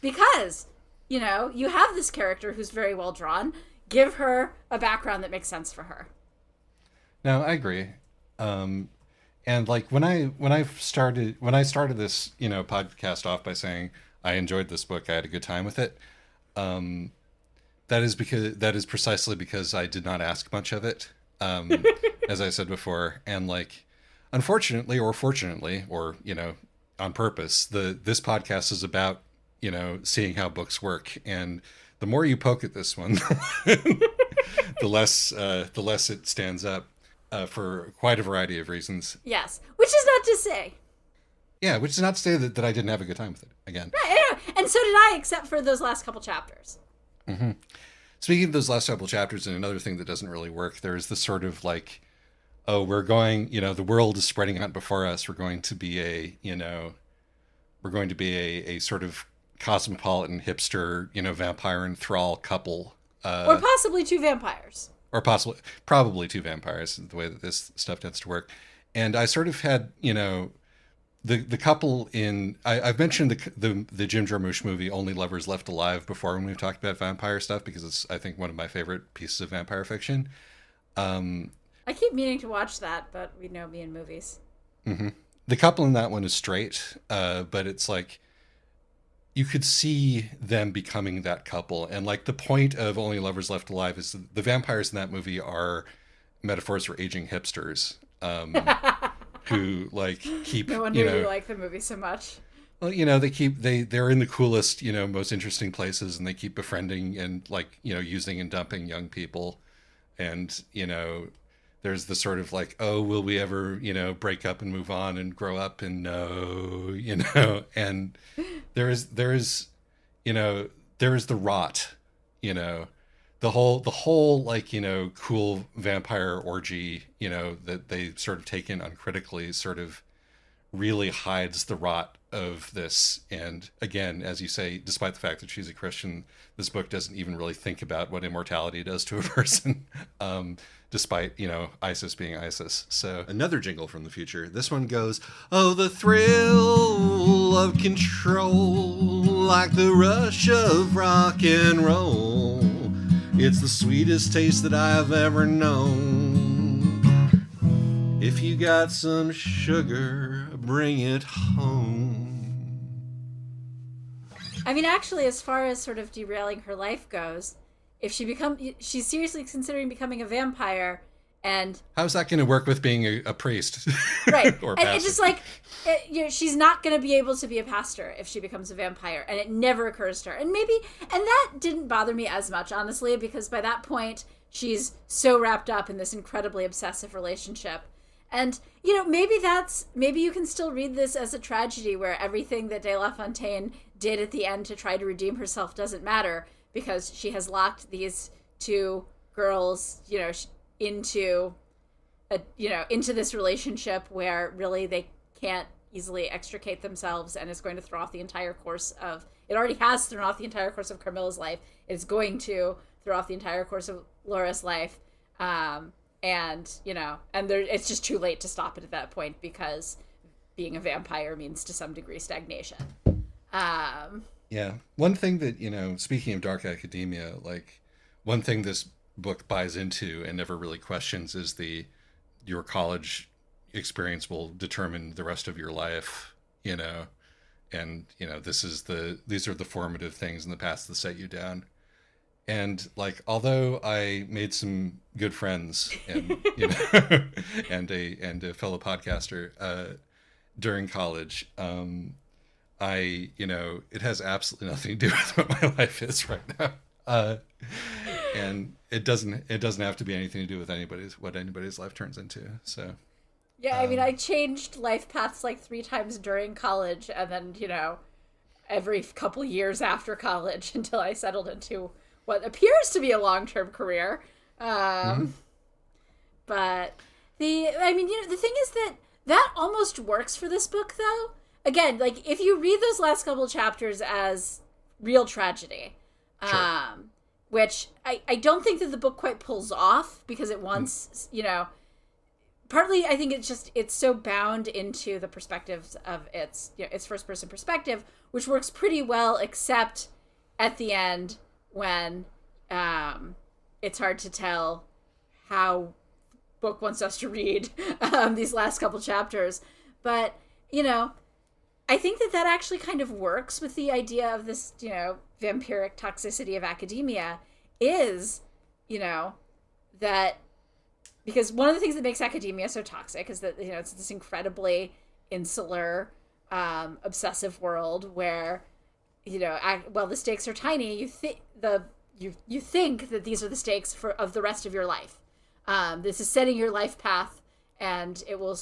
Because, you have this character who's very well drawn. Give her a background that makes sense for her. No, I agree. And like when I started this, podcast off by saying I enjoyed this book, I had a good time with it. That is precisely because I did not ask much of it. As I said before, and like, unfortunately or fortunately, or, on purpose, this podcast is about, seeing how books work. And the more you poke at this one, the less it stands up, for quite a variety of reasons. Yes. Which is not to say. Yeah, which is not to say that I didn't have a good time with it again. Right. And so did I, except for those last couple chapters. Mm-hmm. Speaking of those last couple chapters, and another thing that doesn't really work, there's this sort of like, oh, we're going, the world is spreading out before us. We're going to be a sort of cosmopolitan hipster, vampire and thrall couple. Or possibly two vampires. Or probably two vampires, the way that this stuff tends to work. And I sort of had, the couple in, I've mentioned the Jim Jarmusch movie Only Lovers Left Alive before when we've talked about vampire stuff, because it's, I think, one of my favorite pieces of vampire fiction. I keep meaning to watch that, but we know me in movies. Mm-hmm. The couple in that one is straight, but it's like you could see them becoming that couple. And like the point of Only Lovers Left Alive is the vampires in that movie are metaphors for aging hipsters. Who like keep, no wonder you like the movie so much. Well, they're in the coolest, most interesting places, and they keep befriending and like, using and dumping young people. And, there's the sort of like, oh, will we ever, break up and move on and grow up? And no, and there is the rot, the whole like, cool vampire orgy, that they sort of take in uncritically sort of really hides the rot of this. And again, as you say, despite the fact that she's a Christian, this book doesn't even really think about what immortality does to a person, despite, ISIS being ISIS. So another jingle from the future. This one goes, oh, the thrill of control, like the rush of rock and roll. It's the sweetest taste that I've ever known. If you got some sugar, bring it home. I mean, actually, as far as sort of derailing her life goes, if she's seriously considering becoming a vampire, and how's that going to work with being a priest? Right. Or and it's just like, she's not going to be able to be a pastor if she becomes a vampire, and it never occurs to her. And that didn't bother me as much, honestly, because by that point, she's so wrapped up in this incredibly obsessive relationship. And, maybe you can still read this as a tragedy where everything that De La Fontaine did at the end to try to redeem herself doesn't matter, because she has locked these two girls, into this relationship where really they can't easily extricate themselves, and it's going to throw off the entire course of, it already has thrown off the entire course of Carmilla's life. It's going to throw off the entire course of Laura's life. It's just too late to stop it at that point, because being a vampire means to some degree stagnation. Yeah. One thing that, speaking of dark academia, like one thing this book buys into and never really questions is your college experience will determine the rest of your life, and, these are the formative things in the past that set you down. And like, although I made some good friends and, and a fellow podcaster, during college, it has absolutely nothing to do with what my life is right now. And it doesn't have to be anything to do with what anybody's life turns into. So Yeah, I mean, I changed life paths like 3 times during college, and then, every couple years after college until I settled into what appears to be a long-term career. But the thing is that almost works for this book, though. Again, like, if you read those last couple chapters as real tragedy, Sure. which I don't think that the book quite pulls off, because it wants, partly I think it's so bound into the perspectives of its first person perspective, which works pretty well, except at the end when it's hard to tell how book wants us to read these last couple chapters. But I think that actually kind of works with the idea of this vampiric toxicity of academia, is that, because one of the things that makes academia so toxic is that it's this incredibly insular, obsessive world where the stakes are tiny. You think that these are the stakes of the rest of your life. This is setting your life path, and it will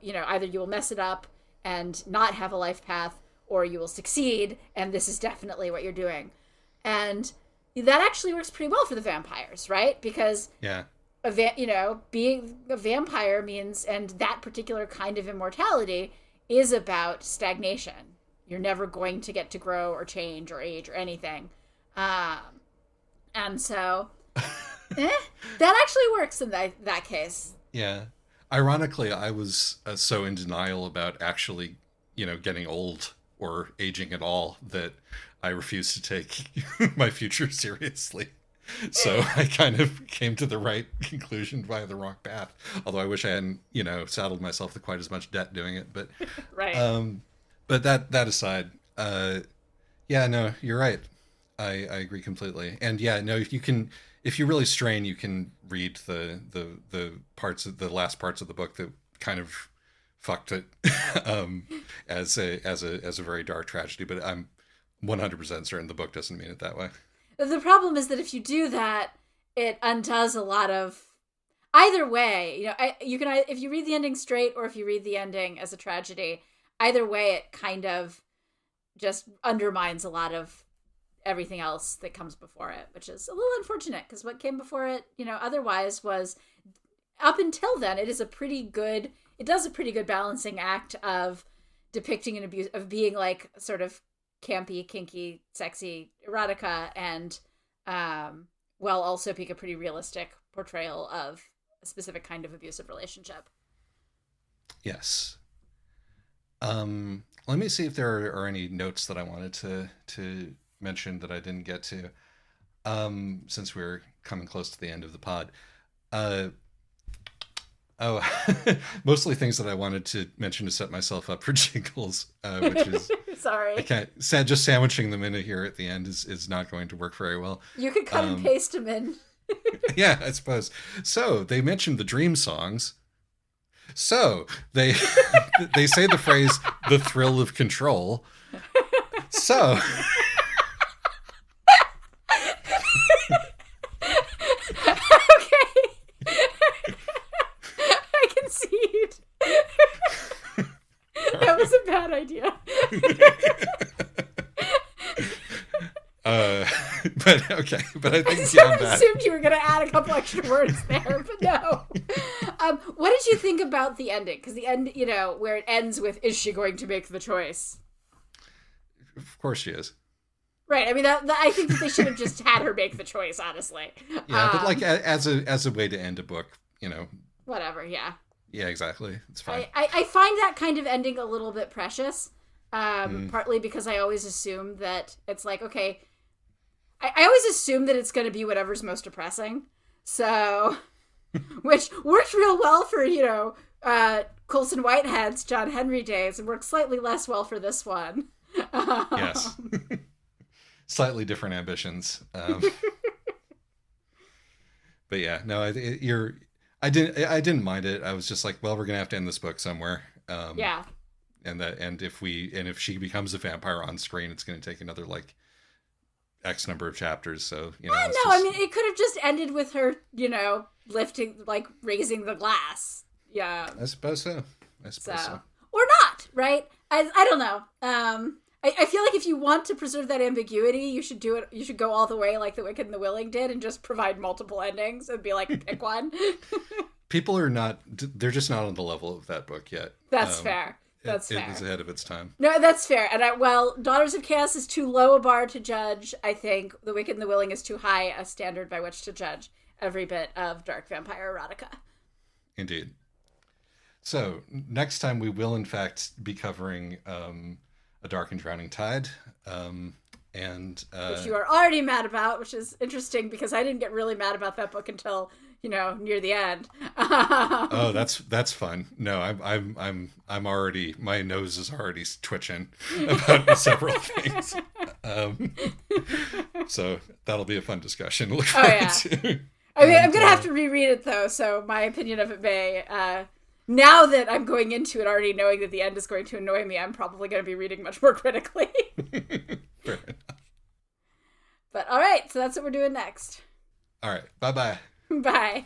either you will mess it up and not have a life path, or you will succeed, and this is definitely what you're doing. And that actually works pretty well for the vampires, right? Because Yeah. being a vampire means, and that particular kind of immortality is about stagnation. You're never going to get to grow or change or age or anything. And so that actually works in that case. Yeah. Ironically, I was so in denial about actually, getting old or aging at all that I refused to take my future seriously. So I kind of came to the right conclusion via the wrong path. Although I wish I hadn't, saddled myself with quite as much debt doing it. But Right. but that aside, yeah, no, you're right. I agree completely. And yeah, no, if you really strain, you can read the last parts of the book that kind of fucked it as a very dark tragedy. But I'm 100% certain the book doesn't mean it that way. The problem is that if you do that, it undoes a lot of. Either way, you can, if you read the ending straight or if you read the ending as a tragedy, either way, it kind of just undermines a lot of everything else that comes before it, which is a little unfortunate, because what came before it, otherwise was, up until then, it does a pretty good balancing act of depicting an abuse, of being like sort of campy, kinky, sexy erotica, and while also being a pretty realistic portrayal of a specific kind of abusive relationship. Yes. Let me see if there are any notes that I wanted to mention that I didn't get to, since we're coming close to the end of the pod. Mostly things that I wanted to mention to set myself up for jingles, which is sorry. Just sandwiching them in here at the end is not going to work very well. You could cut and paste them in. Yeah, I suppose. So they mentioned the dream songs. So they they say the phrase "the thrill of control." So. That was a bad idea. But I think I beyond that, assumed you were going to add a couple extra words there, but no. What did you think about the ending? Because the end, where it ends with, is she going to make the choice? Of course she is. Right. I mean, I think that they should have just had her make the choice, honestly. Yeah, but like as a way to end a book, Whatever. Yeah. Yeah, exactly. It's fine. I find that kind of ending a little bit precious, partly because I always assume that it's like, okay, I always assume that it's going to be whatever's most depressing. So, which worked real well for, Colson Whitehead's John Henry days, and worked slightly less well for this one. Yes. Slightly different ambitions. But yeah, no, I didn't mind it. I was just like, well, we're gonna have to end this book somewhere. Yeah. And if she becomes a vampire on screen, it's gonna take another like X number of chapters. So I mean, it could have just ended with her, lifting, like raising the glass. Yeah. I suppose so. Or not, right? I don't know. I feel like if you want to preserve that ambiguity, you should do it. You should go all the way like The Wicked and the Willing did, and just provide multiple endings and be like, pick one. People are not. They're just not on the level of that book yet. That's fair. That's fair. It was ahead of its time. No, that's fair. And Daughters of Chaos is too low a bar to judge. I think The Wicked and the Willing is too high a standard by which to judge every bit of dark vampire erotica. Indeed. So next time we will in fact be covering A Dark and Drowning Tide, which you are already mad about, which is interesting because I didn't get really mad about that book until near the end. Oh, that's fun. No, I'm already, my nose is already twitching about several things. So that'll be a fun discussion. Look forward to. I mean, I'm gonna have to reread it though, so my opinion of it may. Now that I'm going into it already knowing that the end is going to annoy me, I'm probably going to be reading much more critically. Fair enough. But all right, so that's what we're doing next. All right, bye-bye. Bye.